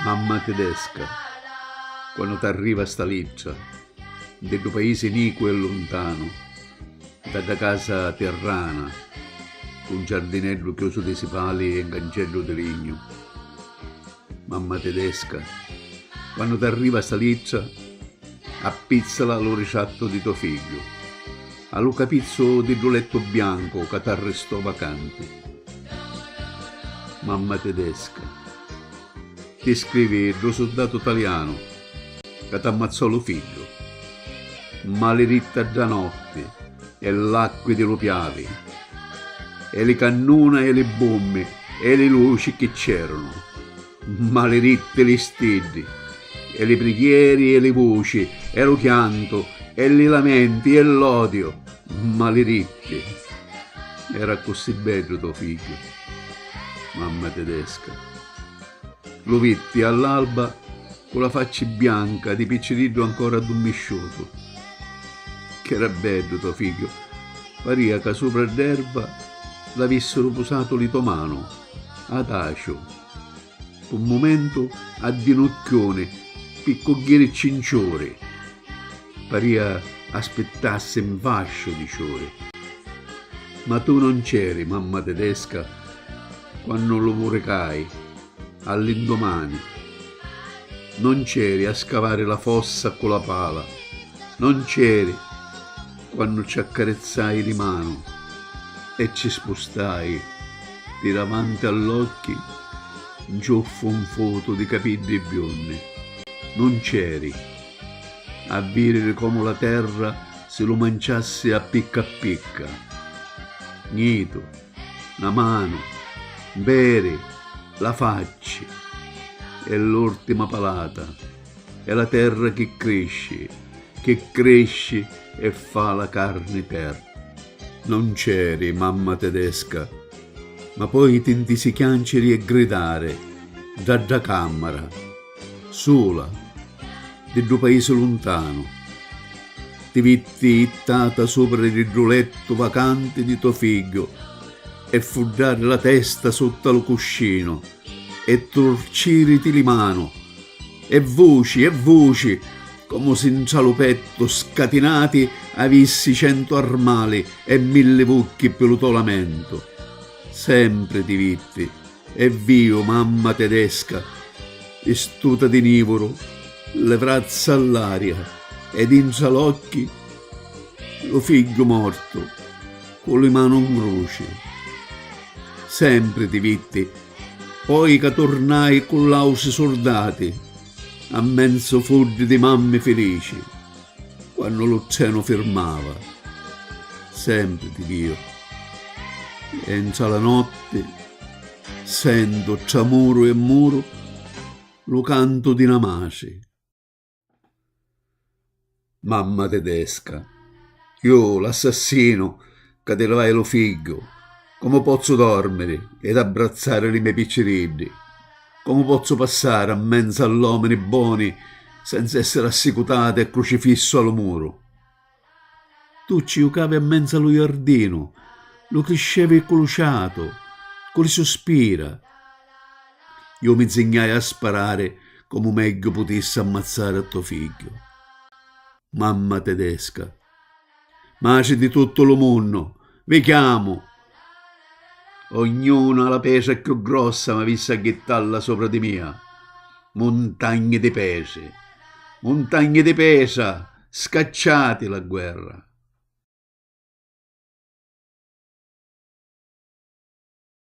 Mamma tedesca, quando t'arriva sta liccia, del tuo paese iniquo e lontano, da casa terrana, con giardinello chiuso di sipali e un cancello di legno. Mamma tedesca, quando t'arriva sta liccia, appizzala lo ricatto di tuo figlio, allo capizzo di letto bianco che t'arrestò vacante. Mamma tedesca, ti scrivi lo soldato italiano che t'ammazzò lo figlio, maleditta da notte e l'acqua di lo piavi, e le cannone e le bombe e le luci che c'erano, maleditte le stelle e le preghiere e le voci e lo pianto e le lamenti e l'odio, maleditte. Era così bello tuo figlio, mamma tedesca. Lo vitti all'alba con la faccia bianca di piccirillo ancora addormisciuto. Che era bello tuo figlio, paria che sopra l'erba l'avessero posato li tua mano, adagio. Un momento a dinocchione, piccoliere cinciore, paria aspettasse un fascio di ciore. Ma tu non c'eri, mamma tedesca, quando lo vorrecai, all'indomani. Non c'eri a scavare la fossa con la pala, non c'eri quando ci accarezzai di mano e ci spostai di davanti all'occhi un ciuffo un foto di capelli biondi. Non c'eri a vedere come la terra se lo mangiasse a picca, nido, una mano, bere, la faccia è l'ultima palata, è la terra che cresce e fa la carne terra. Non c'eri, mamma tedesca, ma poi ti intisi chiancere e gridare da camera, sola, del tuo paese lontano. Ti vitti ittata sopra il letto vacante di tuo figlio e fuggare la testa sotto lo cuscino e torciriti le mano e voci, come se in cialupetto scatenati avissi 100 armali e 1000 vucchi per lo tuo lamento. Sempre ti vitti e vio, mamma tedesca, istuta di nivoro, le braccia all'aria ed in cialocchi lo figlio morto con le mani in croce. Sempre ti vitti, poi che tornai con l'ausi soldati, a mezzo fuggi di mamme felici, quando l'oceano fermava. Sempre ti vio, e in la notte sento tra muro e muro lo canto di Namace. Mamma tedesca, io l'assassino che ti levai lo figlio, come posso dormire ed abbracciare i miei piccirilli? Come posso passare a mezzo all'uomini buoni senza essere assicutati e crocifisso al muro? Tu ci giocavi a mezzo allo giardino, lo crescevi coluciato, con le sospira. Io mi insegnai a sparare come meglio potessi ammazzare a tuo figlio. Mamma tedesca, maci di tutto lo mondo, vi chiamo. Ognuno ha la pesa più grossa ma vista ghittalla sopra di mia. Montagne di pesa, scacciati la guerra.